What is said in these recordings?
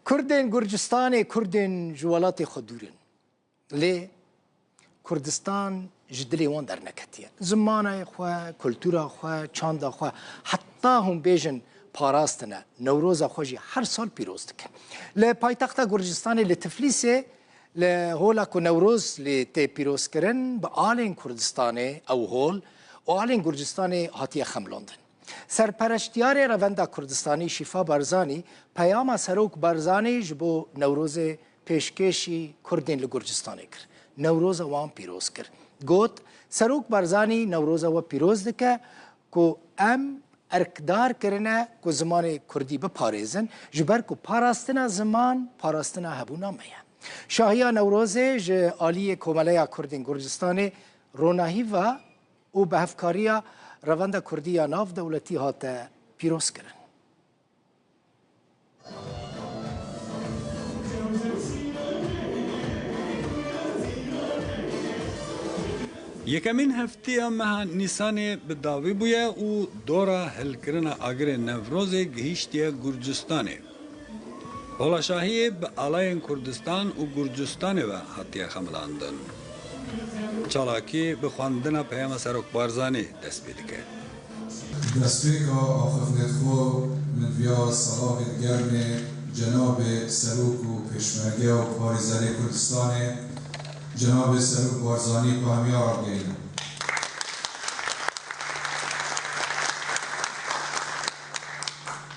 كردن گرجستان كردن جوالات خدورن لي كردستان جدلي وان در نكتيا زمانه خو كلتورا خو چاندا خو حتى هم بيجن پاراستنا نوروز خوجي هر سال پیروز دکن ل پایتخت گرجستان ل تفلیسه ل هولا کو نوروز ل تی پیروز کرن با آلین کردستان او هول و آلین گرجستان هاتیه خملاندن سرپرشتیار روندا کردستانی شفا بارزانی پیام سروک بارزانی جبو نوروز پیشکشی کردین ل گرجستان کرد نوروز وان پیروز کرد گوت سروک بارزانی نوروز و پیروز دکه کو ام ارکدار کرنه کو زمان کردی بپارێزن جبر کو پاراستنا زمان پاراستنا هبونا میه شاهیا نوروز ج آلی کوملیا کردین گرجستان روناهی و او به هفکاریا روند کردی ناف دولتی هات پیروز کرن یکمین هفته ماه نیسان به داوی بوده و دورا هلکرنا آگر نوروز گهیشتی گرجستانه. هولاشاهی به آلاین کردستان و گرجستان و حتی خملاندن. چالاکی به خواندن پیام سروک بارزانی دست بیده که. دستویک آخفنت خو من ویا صلاح گرم جناب سروک و پشمرگه و پاریزاده کردستانه جناب سروک بارزانی کو همی آرام گیریم.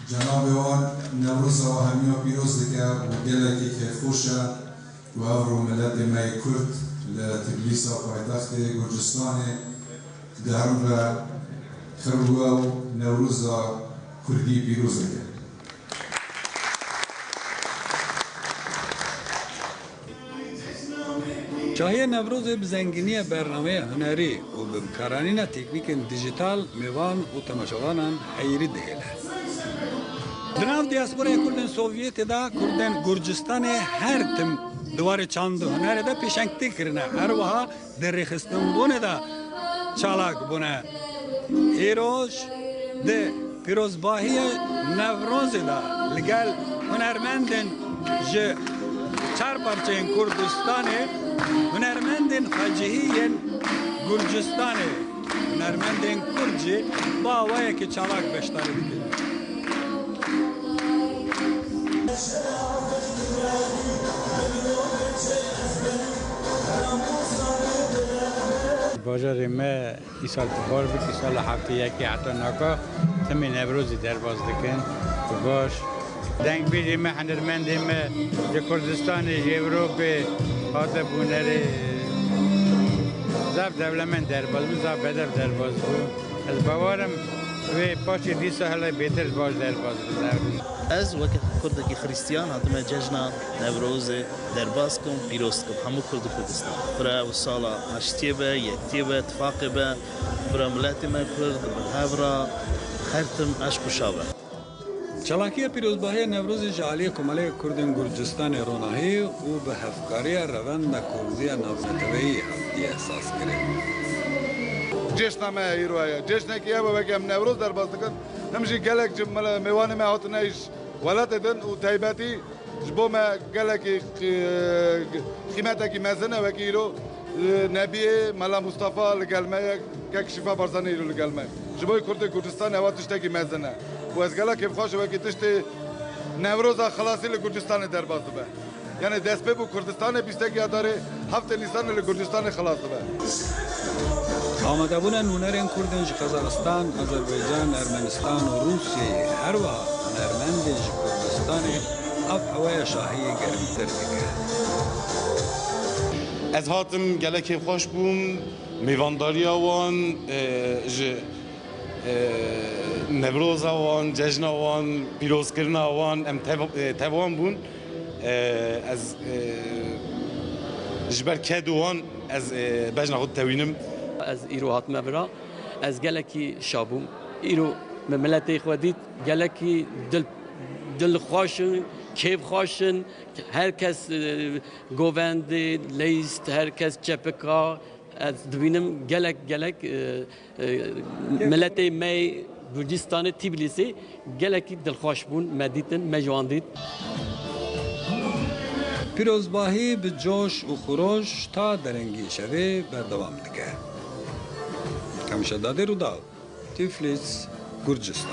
جناب آن نوروز و همی پیروز دکه و گلکی که خوشه و افرو ملت مای کرد لتبلیس و پایتخت گرجستان درون را خروه و نوروز کردی پیروز دکه. چاهی نوروز بزنگینی برنامه هنری و بمکارانین تکنیک دیجیتال میوان و تماشاوانان حیری دهیله. دناو دیاسپورای کردن سوویت دا کردن گرجستان هر تم دوار چاند هنر دا پیشنگتی کرنه هر وها در رخستن بونه دا چالاک بونه ایروش ده پیروزباهی نوروز دا لگل هنرمندن جه چار پارچه کردستانه هنرمندن خاجهی گرجستانه هنرمندن کرجی با وای که چالاک بشتاری بکن باجار ما ای سال بخار بود ای سال هفته یکی حتی ناکا تمی نوروزی در باز دکن باش دنگ بیجی ما هنرمندی ما جه کردستان جه اروپی حاطه بونری زب دولمن در باز بود زب بدر در باز بود از باورم و پاشی دی سهل بهتر باش در باز بود از وقت کردکی خریستیان هاتم جشن نوروز در باز کم پیروز کم همو کرد کردستان برای سالا هشتی به یکتی به اتفاقی به برای ملت ما کرد هفرا خرتم عشق و شابه چالاکی پیروزباهی نوروز جعلی کمالی کردن گرجستان روناهی و به هفکاری روند کردی نوزنتوی هفتی احساس کرد. جشن ما ایرویا جشن کیا با بگم نوروز در باز کن همچی گلک جمله میوان ما هات نیش ولات دن و تایباتی جبو ما گلک قیمتا کی مزنه و کیرو نبی ملا مصطفی لگلمه که شفا بارزانی رو لگلمه جبوی کرد گرجستان هواتش تکی مزنه و از گله که خوش و که تشت نوروز خلاصی لگرجستان در باز به یعنی دست به کردستان بیستگی داره هفته نیسان لگرجستان خلاص به آمده بودن هنرین کردن قزاقستان، آذربایجان، ارمنستان و روسیه هر وها هنرمند کردستان اف هوای شاهی گرمتر دیگه. از هاتم گلک خوش بوم میوانداری آوان نوروز آوان جشن آوان پیروز کردن آوان ام توان بون از جبر کدوان از بجن خود توینم از ایرو هات مبرا از گلکی شابوم ایرو ملت خودید گلکی دل خوشن کیف خوشن هر کس گووند لیست هر کس چپکا از دوینم گلک ملت می گرجستان تبلیسی گلکی دل خوش بون مدیتن مجواندید پیروزباهی به جوش و خروش تا درنگی شوه بردوام دیگه. همیشه داده رو داو تیفلیس گرجستان.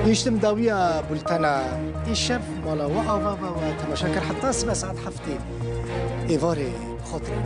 يشتم داوية بولتانا الشف مالا وقفا وتماشاكر حتى 7 ساعات حفتي إيفاري خاطري